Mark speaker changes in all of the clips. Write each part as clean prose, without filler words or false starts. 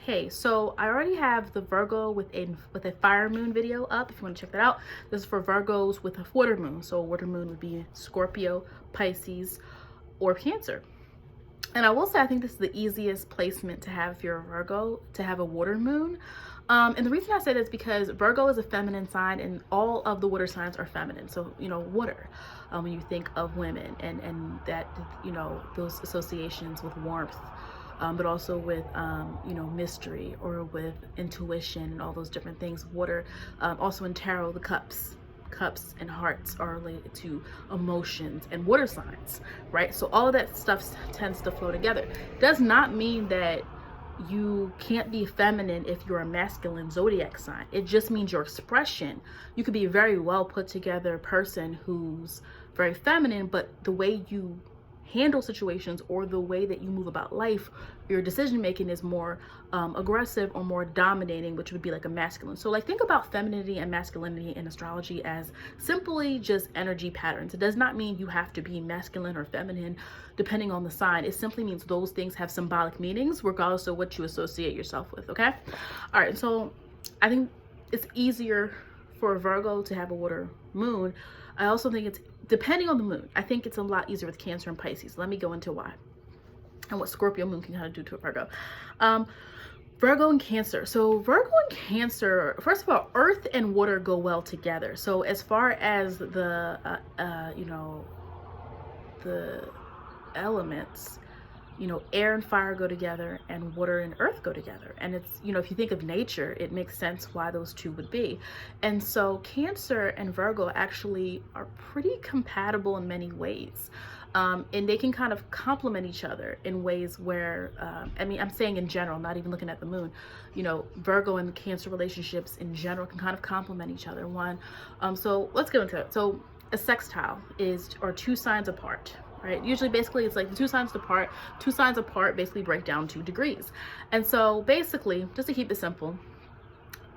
Speaker 1: Hey, so I already have the Virgo with a fire moon video up if you want to check that out. This is for Virgos with a water moon. So a water moon would be Scorpio, Pisces, or Cancer. And I will say I think this is the easiest placement to have if you're a Virgo, to have a water moon. And the reason I say that is because Virgo is a feminine sign and all of the water signs are feminine. So, water, when you think of women and that, those associations with warmth, but also with, mystery or with intuition and all those different things. Water, also in tarot, the cups and hearts are related to emotions and water signs, right? So all of that stuff tends to flow together. Does not mean that you can't be feminine if you're a masculine zodiac sign. It just means your expression. You could be a very well put together person who's very feminine, but the way you handle situations or the way that you move about life, your decision making is more aggressive or more dominating, which would be like a masculine. So like think about femininity and masculinity in astrology as simply just energy patterns. It does not mean you have to be masculine or feminine depending on the sign. It simply means those things have symbolic meanings regardless of what you associate yourself with. Okay, all right, so I think it's easier for a Virgo to have a water moon. I also think it's, depending on the moon, I think it's a lot easier with Cancer and Pisces. Let me go into why and what Scorpio moon can kind of do to a Virgo. Virgo and Cancer. So Virgo and Cancer, first of all, earth and water go well together. So as far as the, the elements, air and fire go together and water and earth go together. And it's, if you think of nature, it makes sense why those two would be. And so Cancer and Virgo actually are pretty compatible in many ways. And they can kind of complement each other in ways where, I'm saying in general, not even looking at the moon, Virgo and Cancer relationships in general can kind of complement each other. So let's get into it. So a sextile are two signs apart. Right? Usually basically it's like the two signs apart basically break down 2 degrees. And so basically, just to keep it simple,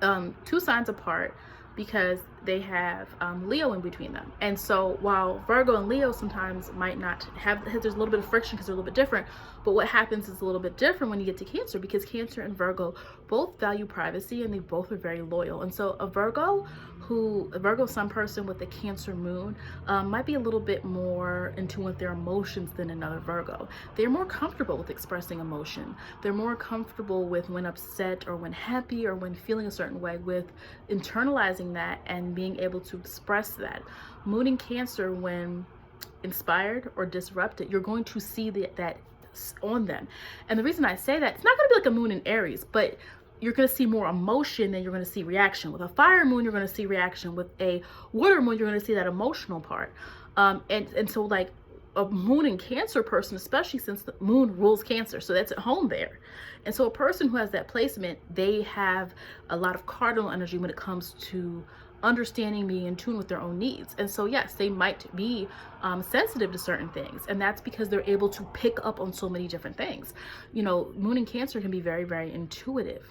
Speaker 1: 2 signs apart because they have Leo in between them. And so while Virgo and Leo sometimes might not have, there's a little bit of friction because they're a little bit different, but what happens is a little bit different when you get to Cancer, because Cancer and Virgo both value privacy and they both are very loyal. And so a Virgo Sun person with a Cancer moon might be a little bit more in tune with their emotions than another Virgo. They're more comfortable with expressing emotion. They're more comfortable with when upset or when happy or when feeling a certain way, with internalizing that and being able to express that. Moon in Cancer, when inspired or disrupted, you're going to see that on them. And the reason I say that, it's not going to be like a moon in Aries, but you're going to see more emotion than you're going to see reaction. With a fire moon, you're going to see reaction. With a water moon, you're going to see that emotional part. And so like a moon in Cancer person, especially since the moon rules Cancer, so that's at home there. And so a person who has that placement, they have a lot of cardinal energy when it comes to understanding, being in tune with their own needs. And so yes, they might be sensitive to certain things, and that's because they're able to pick up on so many different things. Moon in Cancer can be very, very intuitive,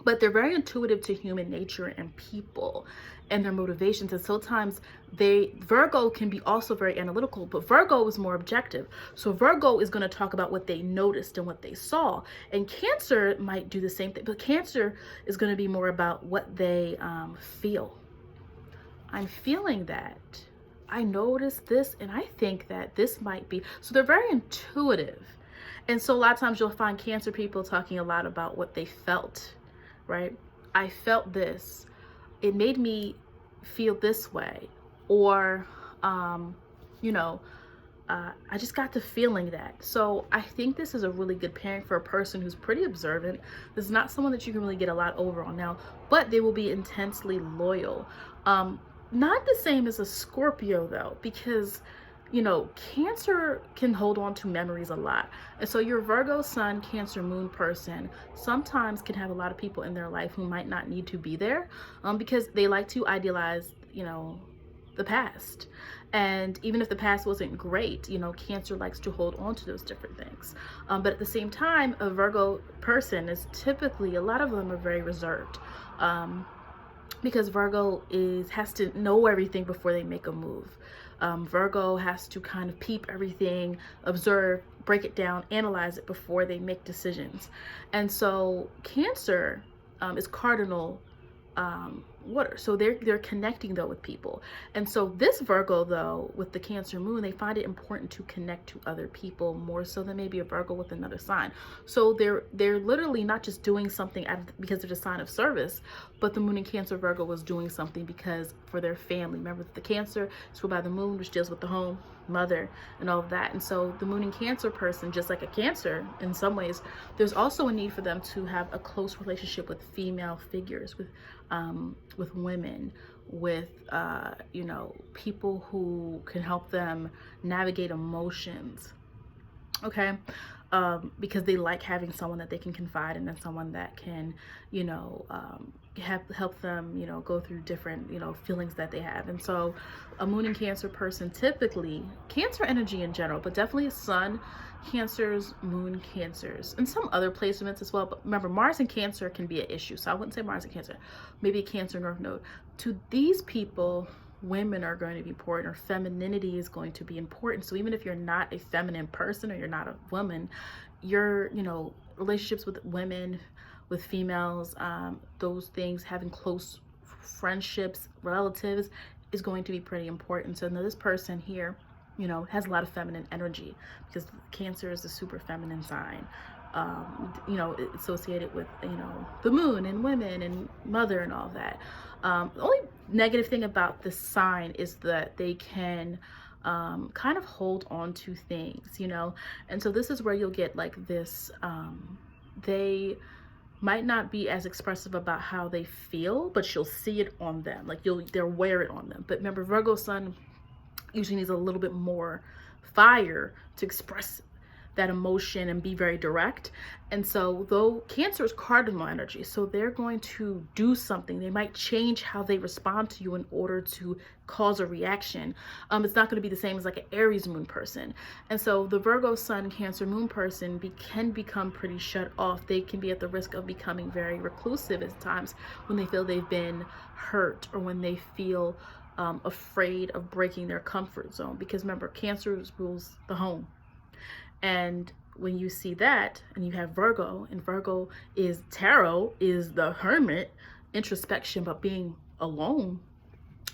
Speaker 1: but they're very intuitive to human nature and people and their motivations. And sometimes Virgo can be also very analytical, but Virgo is more objective. So Virgo is going to talk about what they noticed and what they saw. And Cancer might do the same thing, but Cancer is going to be more about what they feel. I'm feeling that. I noticed this and I think that this might be. So they're very intuitive. And so a lot of times you'll find Cancer people talking a lot about what they felt, right? I felt this. It made me feel this way. Or, I just got the feeling that. So I think this is a really good pairing for a person who's pretty observant. This is not someone that you can really get a lot over on now, but they will be intensely loyal. Not the same as a Scorpio though, because Cancer can hold on to memories a lot. And so your Virgo Sun, Cancer Moon person sometimes can have a lot of people in their life who might not need to be there because they like to idealize, the past. And even if the past wasn't great, Cancer likes to hold on to those different things. But at the same time, a Virgo person is typically, a lot of them are very reserved. Because Virgo has to know everything before they make a move. Virgo has to kind of peep everything, observe, break it down, analyze it before they make decisions. And so Cancer is cardinal water, so they're connecting though with people. And so this Virgo though, with the Cancer moon, they find it important to connect to other people more so than maybe a Virgo with another sign. So they're literally not just doing something because they're a sign of service, but the moon in Cancer Virgo was doing something because for their family. Remember that the Cancer is ruled by the moon, which deals with the home, mother, and all of that. And so the moon in Cancer person, just like a Cancer in some ways, there's also a need for them to have a close relationship with female figures, with women, with you know, people who can help them navigate emotions, okay? Because they like having someone that they can confide in and someone that can, you know, help them, you know, go through different, you know, feelings that they have. And so a moon in Cancer person, typically Cancer energy in general, but definitely Sun Cancers, Moon Cancers, and some other placements as well. But remember, Mars and Cancer can be an issue, so I wouldn't say Mars and Cancer, maybe a Cancer North Node. To these people, women are going to be important, or femininity is going to be important. So even if you're not a feminine person or you're not a woman, your, you know, relationships with women, with females, those things, having close friendships, relatives, is going to be pretty important. So now this person here, you know, has a lot of feminine energy because Cancer is a super feminine sign, you know, associated with, you know, the moon and women and mother and all that. The only negative thing about this sign is that they can kind of hold on to things, you know. And so this is where you'll get like this, they might not be as expressive about how they feel, but you'll see it on them, like they'll wear it on them. But remember, Virgo Sun usually needs a little bit more fire to express that emotion and be very direct. And so though Cancer is cardinal energy, so they're going to do something. They might change how they respond to you in order to cause a reaction. It's not going to be the same as like an Aries moon person. And so the Virgo Sun Cancer moon person can become pretty shut off. They can be at the risk of becoming very reclusive at times when they feel they've been hurt, or when they feel afraid of breaking their comfort zone. Because remember, Cancer rules the home. And when you see that, and you have Virgo, and Virgo is tarot, is the hermit, introspection, but being alone,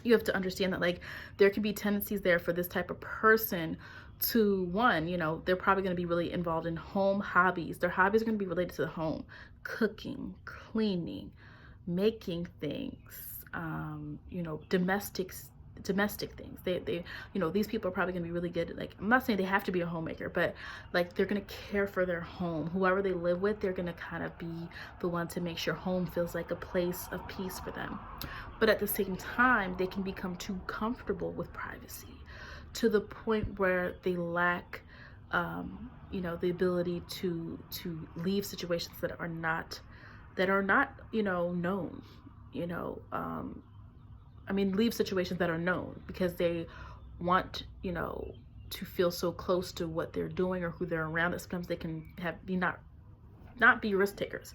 Speaker 1: you have to understand that like there can be tendencies there for this type of person to, one, you know, they're probably going to be really involved in home hobbies. Their hobbies are going to be related to the home, cooking, cleaning, making things, you know, domestic things. They you know, these people are probably gonna be really good at, like, I'm not saying they have to be a homemaker, but like they're gonna care for their home. Whoever they live with, they're gonna kind of be the one to make sure home feels like a place of peace for them. But at the same time, they can become too comfortable with privacy to the point where they lack you know, the ability to leave situations that are not you know, known, you know, I mean, leave situations that are known, because they want, you know, to feel so close to what they're doing or who they're around that sometimes they can not be risk takers.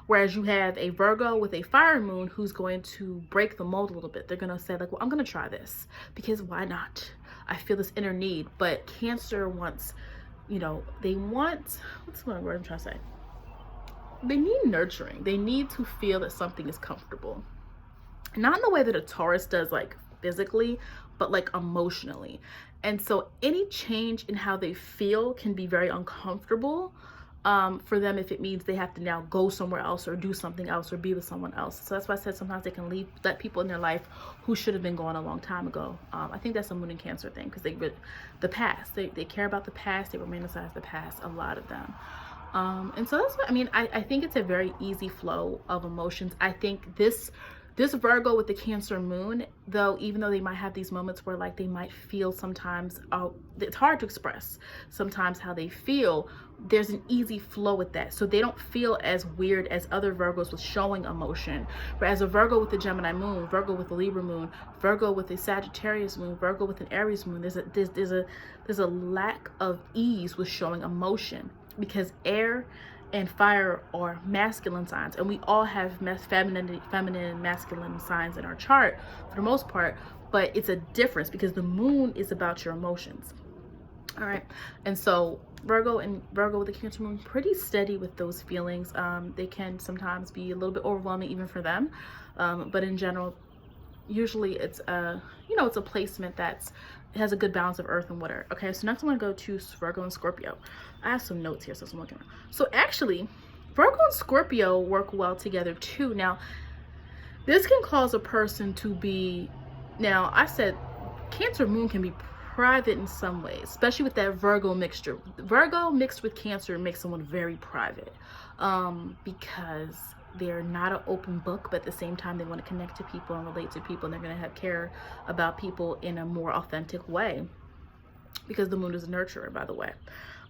Speaker 1: Whereas you have a Virgo with a fire moon who's going to break the mold a little bit. They're going to say like, well, I'm going to try this because why not? I feel this inner need. But Cancer wants, you know, they want, what's the word I'm trying to say? They need nurturing. They need to feel that something is comfortable. Not in the way that a Taurus does, like physically, but like emotionally. And so any change in how they feel can be very uncomfortable for them if it means they have to now go somewhere else or do something else or be with someone else. So that's why I said sometimes they can let people in their life who should have been gone a long time ago. I think that's a Moon and Cancer thing, because the past, they care about the past, they romanticize the past, a lot of them. And so that's what I mean. I think it's a very easy flow of emotions. I think this Virgo with the Cancer moon, though, even though they might have these moments where like they might feel sometimes, it's hard to express sometimes how they feel, there's an easy flow with that. So they don't feel as weird as other Virgos with showing emotion. But as a Virgo with the Gemini moon, Virgo with the Libra moon, Virgo with a Sagittarius moon, Virgo with an Aries moon, there's a lack of ease with showing emotion, because air and fire are masculine signs, and we all have feminine and masculine signs in our chart for the most part. but it's a difference because the moon is about your emotions. All right. And so Virgo with the Cancer moon, pretty steady with those feelings. They can sometimes be a little bit overwhelming even for them. But in general, usually it's a, it's a placement it has a good balance of earth and water. Okay, so next I'm going to go to Virgo and Scorpio. I have some notes here, so I'm looking at. So actually, Virgo and Scorpio work well together too. Now, this can cause a person to be, now I said Cancer moon can be private in some ways, especially with that Virgo mixture. Virgo mixed with Cancer makes someone very private, because they're not an open book, but at the same time they want to connect to people and relate to people, and they're going to have care about people in a more authentic way, because the moon is a nurturer, by the way,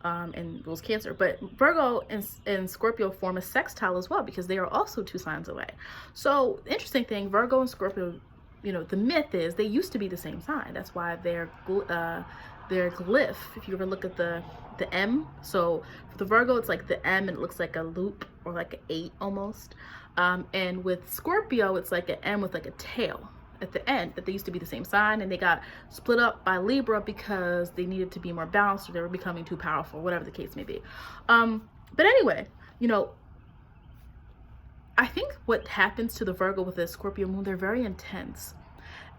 Speaker 1: and rules Cancer. But Virgo and Scorpio form a sextile as well, because they are also 2 signs away. So the interesting thing, Virgo and Scorpio, the myth is they used to be the same sign. That's why their glyph, if you ever look at the M, so for the Virgo it's like the M and it looks like a loop or like an 8 almost, and with Scorpio it's like an M with like a tail at the end, that they used to be the same sign and they got split up by Libra because they needed to be more balanced, or they were becoming too powerful, whatever the case may be. But anyway, I think what happens to the Virgo with the Scorpio moon, they're very intense.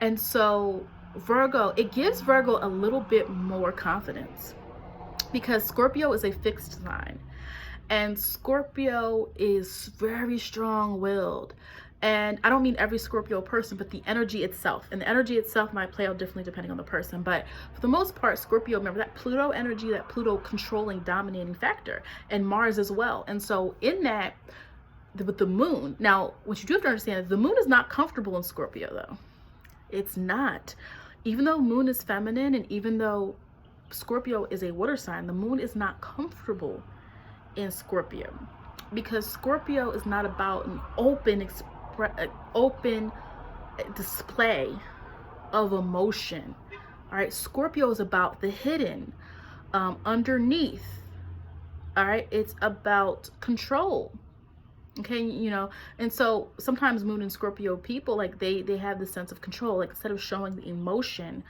Speaker 1: And so Virgo, it gives Virgo a little bit more confidence, because Scorpio is a fixed sign and Scorpio is very strong-willed. And I don't mean every Scorpio person, but the energy itself. And the energy itself might play out differently depending on the person. But for the most part, Scorpio, remember that Pluto energy, that Pluto controlling, dominating factor, and Mars as well. And so in that, with the moon, now what you do have to understand is the moon is not comfortable in Scorpio though. It's not. Even though moon is feminine, and even though Scorpio is a water sign, the moon is not comfortable in Scorpio, because Scorpio is not about an open display of emotion. All right, Scorpio is about the hidden, underneath. All right, it's about control. Okay, and so sometimes moon and Scorpio people, like they have this sense of control. Like instead of showing the emotion,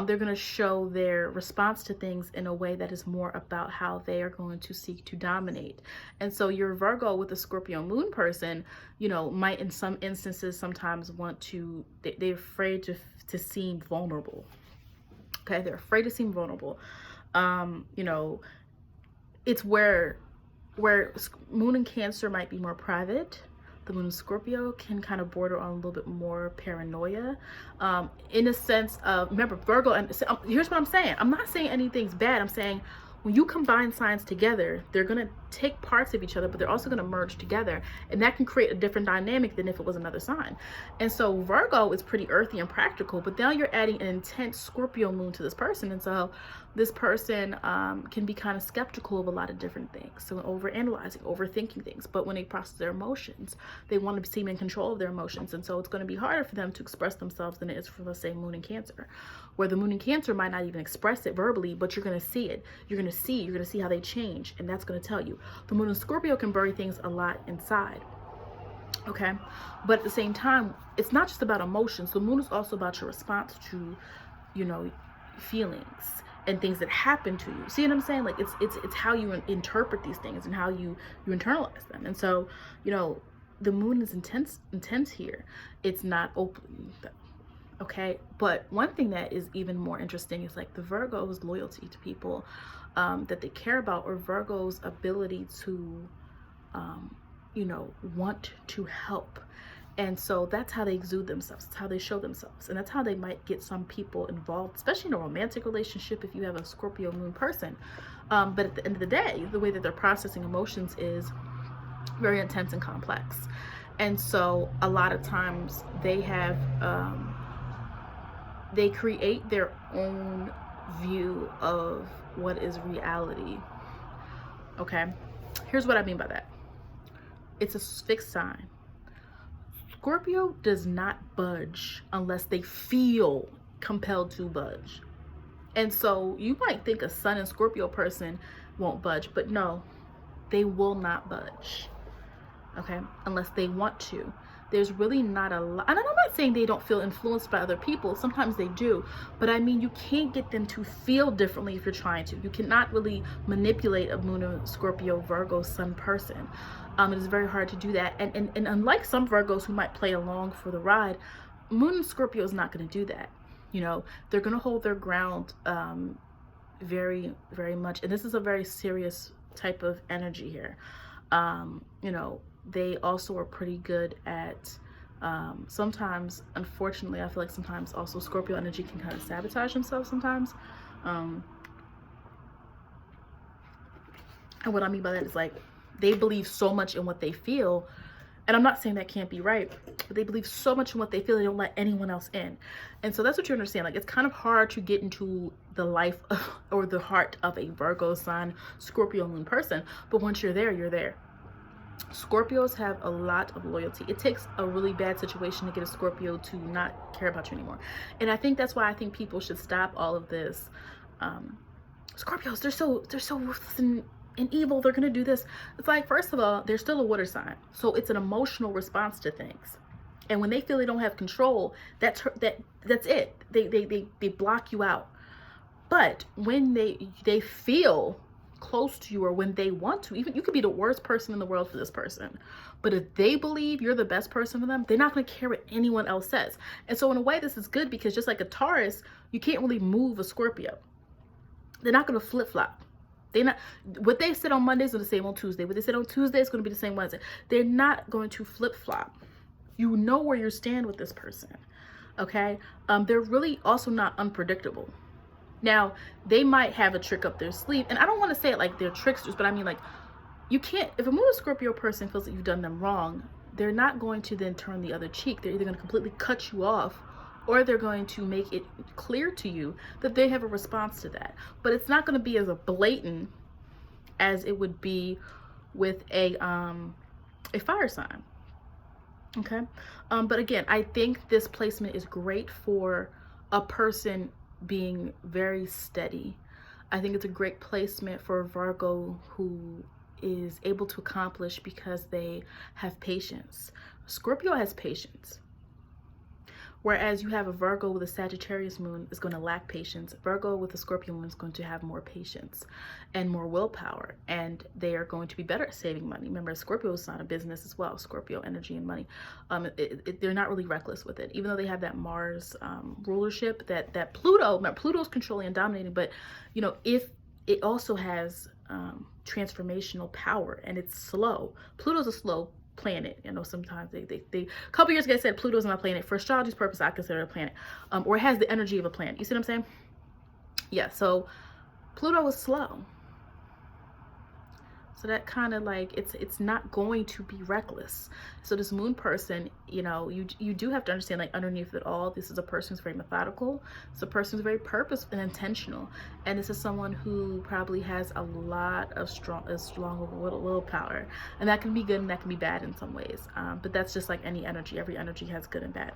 Speaker 1: they're going to show their response to things in a way that is more about how they are going to seek to dominate. And so your Virgo with a Scorpio moon person, might in some instances sometimes want to, they're afraid to seem vulnerable. Okay, they're afraid to seem vulnerable. It's where moon and Cancer might be more private, the moon and Scorpio can kind of border on a little bit more paranoia, in a sense of, remember Virgo, and here's what I'm saying. I'm not saying anything's bad. I'm saying when you combine signs together, they're going to take parts of each other, but they're also going to merge together. And that can create a different dynamic than if it was another sign. And so Virgo is pretty earthy and practical, but now you're adding an intense Scorpio moon to this person. And so this person can be kind of skeptical of a lot of different things. So overanalyzing, overthinking things. But when they process their emotions, they want to seem in control of their emotions. And so it's going to be harder for them to express themselves than it is for, let's say, moon and Cancer, where the moon and Cancer might not even express it verbally, but you're going to see it. You're going to see how they change. And that's going to tell you. The moon and Scorpio can bury things a lot inside. Okay. But at the same time, it's not just about emotions. The moon is also about your response to, feelings and things that happen to you. See what I'm saying? Like it's how you interpret these things and how you internalize them. And so, the moon is intense here. It's not open. Okay. But one thing that is even more interesting is like the Virgo's loyalty to people that they care about, or Virgo's ability to, want to help. And so that's how they exude themselves. It's how they show themselves. And that's how they might get some people involved, especially in a romantic relationship if you have a Scorpio moon person. But at the end of the day, the way that they're processing emotions is very intense and complex. And so a lot of times they have, they create their own view of what is reality. Okay. Here's what I mean by that. It's a fixed sign. Scorpio does not budge unless they feel compelled to budge. And so you might think a Sun and Scorpio person won't budge, but no, they will not budge. okay, unless they want to. There's really not a lot, and I'm not saying they don't feel influenced by other people. Sometimes they do, but I mean, you can't get them to feel differently if you're trying to. You cannot really manipulate a Moon or Scorpio, Virgo, Sun person. It is very hard to do that. And unlike some Virgos who might play along for the ride, Moon and Scorpio is not going to do that. You know, they're going to hold their ground very, very much. And this is a very serious type of energy here. You know, they also are pretty good at sometimes, unfortunately, I feel like sometimes also Scorpio energy can kind of sabotage themselves sometimes. And what I mean by that is, like, they believe so much in what they feel, and I'm not saying that can't be right, but they believe so much in what they feel they don't let anyone else in. And so that's what you understand. Like, it's kind of hard to get into the life of, or the heart of a Virgo Sun, Scorpio Moon person, but once you're there, you're there. Scorpios have a lot of loyalty. It takes a really bad situation to get a Scorpio to not care about you anymore. And I think that's why I think people should stop all of this. Scorpios, they're so ruthless and evil. They're gonna do this. It's like, first of all, they're still a water sign, so it's an emotional response to things. And when they feel they don't have control, that's it. They block you out. But when they feel close to you, or when they want to, even you could be the worst person in the world for this person, but if they believe you're the best person for them, they're not going to care what anyone else says. And so in a way, this is good, because just like a Taurus, you can't really move a Scorpio. They're not going to flip-flop. They're not, what they said on Monday is the same on Tuesday. What they said on Tuesday is going to be the same Wednesday. They're not going to flip-flop. You know where you stand with this person, okay? They're really also not unpredictable. Now, they might have a trick up their sleeve, and I don't want to say it like they're tricksters, but I mean, like, you can't, if a Moon or Scorpio person feels that you've done them wrong, they're not going to then turn the other cheek. They're either going to completely cut you off, or they're going to make it clear to you that they have a response to that. But it's not going to be as a blatant as it would be with a fire sign, okay? But again, I think this placement is great for a person being very steady. I think it's a great placement for a Virgo who is able to accomplish because they have patience. Scorpio has patience. Whereas you have a Virgo with a Sagittarius moon is going to lack patience. Virgo with a Scorpio moon is going to have more patience and more willpower, and they are going to be better at saving money. Remember, Scorpio is not a business as well. Scorpio energy and money. They're not really reckless with it, even though they have that Mars rulership, that Pluto. Remember, Pluto's controlling and dominating, but you know, if it also has transformational power, and it's slow. Pluto's a slow planet. You know, sometimes they a couple years ago I said Pluto's not a planet. For astrology's purpose, I consider it a planet, or it has the energy of a planet. You see what I'm saying? Yeah, so Pluto is slow, so that kind of like, it's not going to be reckless. So this moon person, you know, you do have to understand, like, underneath it all, this is a person who's very methodical. It's a person who's very purposeful and intentional, and this is someone who probably has a lot of strong willpower, and that can be good and that can be bad in some ways. But that's just like any energy. Every energy has good and bad.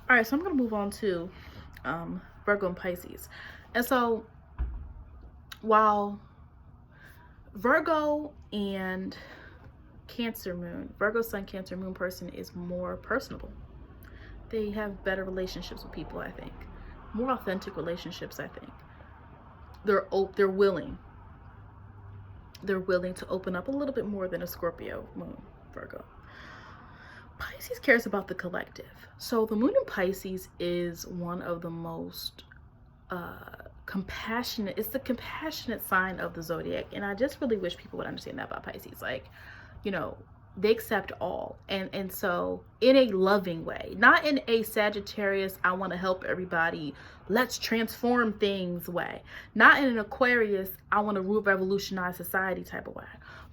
Speaker 1: All right, so I'm gonna move on to Virgo and Pisces. And so while Virgo and Cancer moon, Virgo Sun, Cancer moon person is more personable. They have better relationships with people, I think. More authentic relationships, I think. They're willing. They're willing to open up a little bit more than a Scorpio moon, Virgo. Pisces cares about the collective. So the moon in Pisces is one of the most compassionate. It's the compassionate sign of the zodiac, and I just really wish people would understand that about Pisces. Like, you know, they accept all, and so in a loving way, not in a Sagittarius, I want to help everybody, let's transform things way, not in an Aquarius, I want to revolutionize society type of way.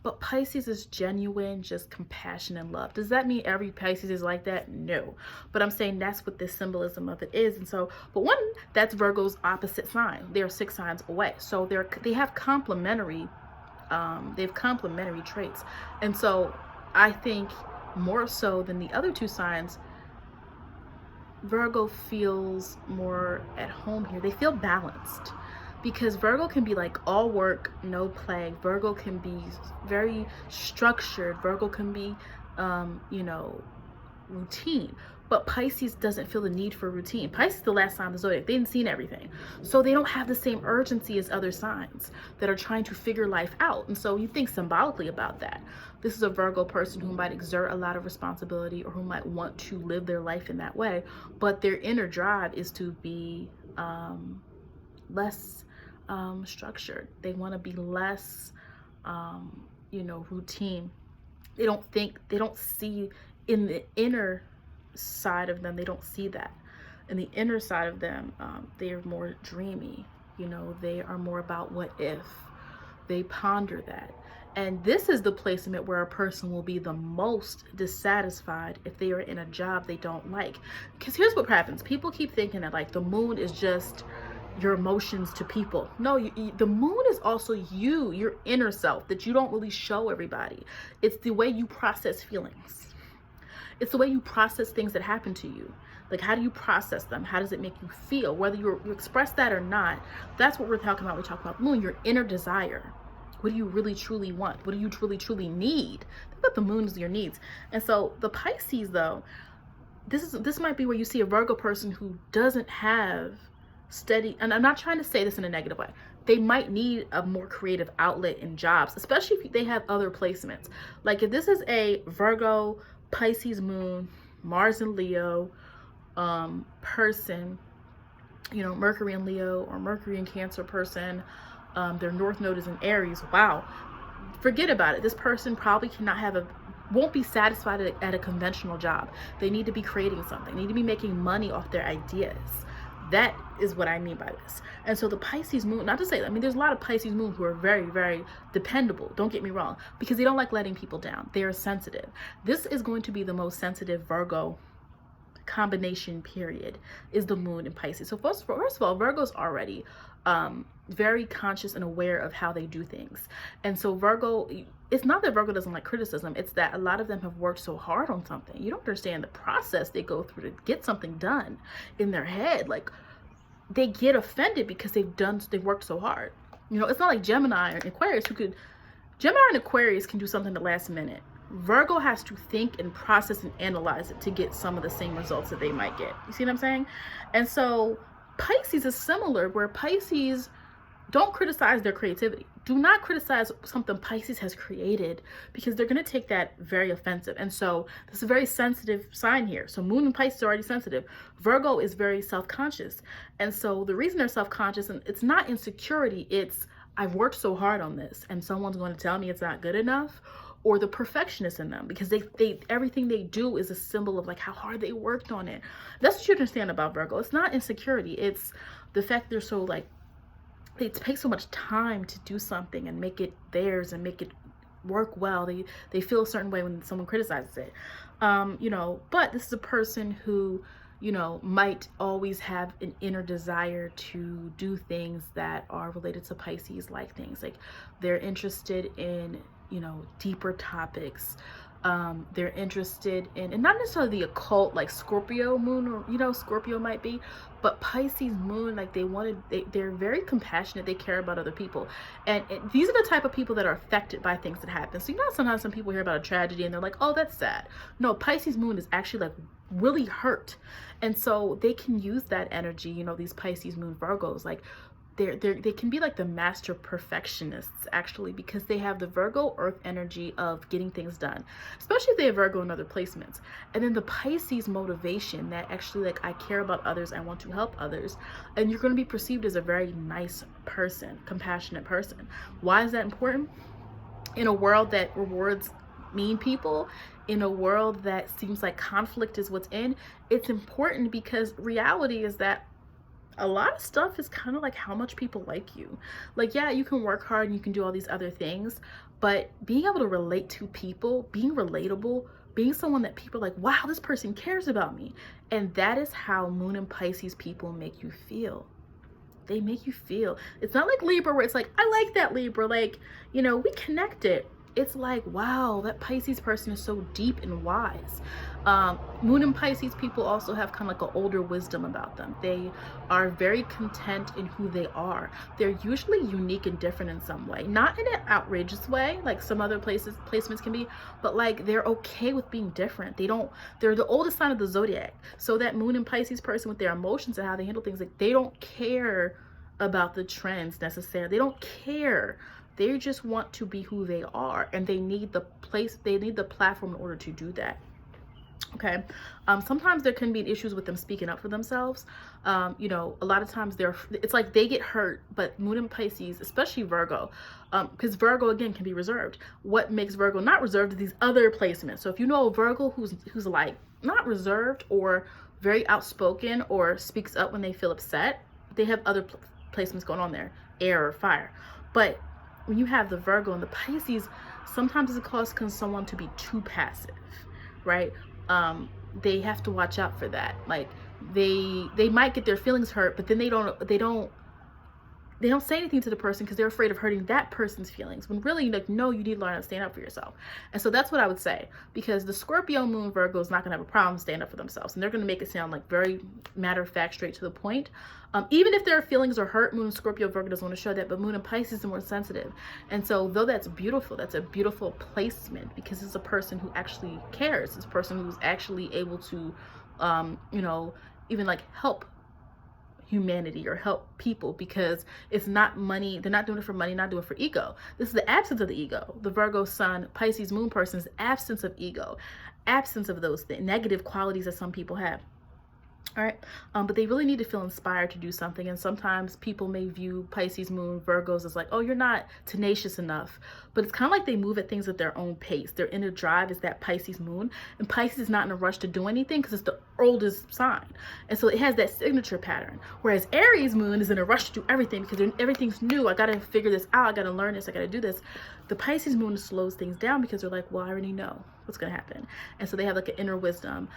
Speaker 1: But Pisces is genuine, just compassion and love. Does that mean every Pisces is like that? No. But I'm saying that's what the symbolism of it is. And so, but one, that's Virgo's opposite sign. They're 6 signs away. So they have complementary traits. And so I think more so than the other 2 signs, Virgo feels more at home here. They feel balanced. because Virgo can be like all work, no play. Virgo can be very structured. Virgo can be, you know, routine. But Pisces doesn't feel the need for routine. Pisces is the last sign of the zodiac. They didn't see everything. So they don't have the same urgency as other signs that are trying to figure life out. And so you think symbolically about that. This is a Virgo person who might exert a lot of responsibility or who might want to live their life in that way. But their inner drive is to be less structured. They want to be less, you know, routine. They don't see in the inner side of them, they don't see that. In the inner side of them, they are more dreamy. You know, they are more about what if. They ponder that. And this is the placement where a person will be the most dissatisfied if they are in a job they don't like. Because here's what happens. People keep thinking that like the moon is just your emotions to people. No, the moon is also you, your inner self that you don't really show everybody. It's the way you process feelings. It's the way you process things that happen to you. Like, how do you process them? How does it make you feel? Whether you express that or not, that's what we're talking about. We talk about moon, your inner desire. What do you really truly want? What do you truly need? Think about the moon as your needs. And so the Pisces, though, this might be where you see a Virgo person who doesn't have steady, and I'm not trying to say this in a negative way. They might need a more creative outlet in jobs, especially if they have other placements. Like if this is a Virgo, Pisces Moon, Mars and Leo person, you know, Mercury in Leo or Mercury in Cancer person, their North Node is in Aries. Wow, forget about it. This person probably won't be satisfied at a conventional job. They need to be creating something. They need to be making money off their ideas. That is what I mean by this. And so the Pisces Moon, not to say that, I mean, there's a lot of Pisces Moon who are very, very dependable. Don't get me wrong, because they don't like letting people down. They are sensitive. This is going to be the most sensitive Virgo combination period, is the moon in Pisces. So first of all, Virgo's already very conscious and aware of how they do things. And so Virgo, it's not that Virgo doesn't like criticism. It's that a lot of them have worked so hard on something. You don't understand the process they go through to get something done in their head. Like, they get offended because they've worked so hard. You know, it's not like Gemini or Aquarius Gemini and Aquarius can do something the last minute. Virgo has to think and process and analyze it to get some of the same results that they might get. You see what I'm saying? And so Pisces is similar, where Pisces don't criticize their creativity. Do not criticize something Pisces has created, because they're going to take that very offensive. And so this is a very sensitive sign here. So Moon and Pisces are already sensitive. Virgo is very self-conscious. And so the reason they're self-conscious, and it's not insecurity, it's I've worked so hard on this and someone's going to tell me it's not good enough, or the perfectionist in them, because they everything they do is a symbol of like how hard they worked on it. That's what you understand about Virgo. It's not insecurity. It's the fact they're so like, they take so much time to do something and make it theirs and make it work well. They feel a certain way when someone criticizes it. You know, but this is a person who, you know, might always have an inner desire to do things that are related to Pisces, like things like they're interested in, you know, deeper topics. They're interested in, and not necessarily the occult, like Scorpio Moon, or, you know, Scorpio might be, but Pisces Moon, like they're very compassionate. They care about other people. And these are the type of people that are affected by things that happen. So, you know, sometimes some people hear about a tragedy and they're like, oh, that's sad. No, Pisces Moon is actually like really hurt. And so they can use that energy, you know, these Pisces Moon Virgos, like they can be like the master perfectionists, actually, because they have the Virgo Earth energy of getting things done, especially if they have Virgo in other placements. And then the Pisces motivation that actually, like, I care about others, I want to help others, and you're going to be perceived as a very nice person, compassionate person. Why is that important? In a world that rewards mean people, in a world that seems like conflict is what's in, it's important because reality is that a lot of stuff is kind of like how much people like you. Like, yeah, you can work hard and you can do all these other things, but being able to relate to people, being relatable, being someone that people are like, wow, this person cares about me. And that is how Moon and Pisces people make you feel. They make you feel. It's not like Libra where it's like, I like that Libra, like, you know, we connected. it's like, wow, that Pisces person is so deep and wise. Moon and Pisces people also have kind of like an older wisdom about them. They are very content in who they are. They're usually unique and different in some way, not in an outrageous way like some other placements can be, but like they're okay with being different. They're the oldest sign of the zodiac. So that Moon and Pisces person, with their emotions and how they handle things, like they don't care about the trends necessarily. They don't care. They just want to be who they are, and they need the platform in order to do that. Okay. Sometimes there can be issues with them speaking up for themselves. You know, a lot of times it's like they get hurt, but Moon and Pisces, especially Virgo, because Virgo again can be reserved. What makes Virgo not reserved is these other placements. So if you know a Virgo who's like not reserved or very outspoken or speaks up when they feel upset, they have other placements going on there, air or fire. But when you have the Virgo and the Pisces, sometimes it's causing someone to be too passive, right? They have to watch out for that. Like they might get their feelings hurt, but then they don't say anything to the person because they're afraid of hurting that person's feelings, when really, like, no, you need to learn how to stand up for yourself. And so that's what I would say, because the Scorpio Moon Virgo is not going to have a problem standing up for themselves, and they're going to make it sound like very matter of fact, straight to the point. Even if their feelings are hurt, Moon and Scorpio Virgo doesn't want to show that, but Moon and Pisces are more sensitive. And so though that's a beautiful placement, because it's a person who actually cares. It's a person who's actually able to, you know, even like help humanity or help people, because it's not money. They're not doing it for money, not doing it for ego. This is the absence of the ego. The Virgo Sun Pisces Moon person's absence of ego, absence of those negative qualities that some people have. All right. But they really need to feel inspired to do something. And sometimes people may view Pisces Moon Virgos as like, oh, you're not tenacious enough. But it's kind of like they move at things at their own pace. Their inner drive is that Pisces Moon. And Pisces is not in a rush to do anything because it's the oldest sign. And so it has that signature pattern. Whereas Aries Moon is in a rush to do everything because everything's new. I got to figure this out. I got to learn this. I got to do this. The Pisces Moon slows things down because they're like, well, I already know what's going to happen. And so they have like an inner wisdom.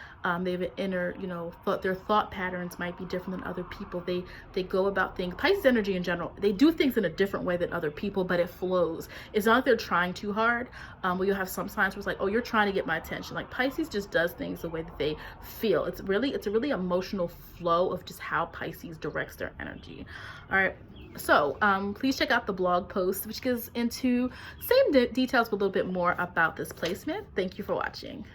Speaker 1: They have an inner, you know, their thought patterns might be different than other people. They go about things. Pisces energy in general, they do things in a different way than other people, but it flows. It's not like they're trying too hard. Where you'll have some signs where it's like, oh, you're trying to get my attention. Like Pisces just does things the way that they feel. It's a really emotional flow of just how Pisces directs their energy. All right. So please check out the blog post, which goes into same details, but a little bit more about this placement. Thank you for watching.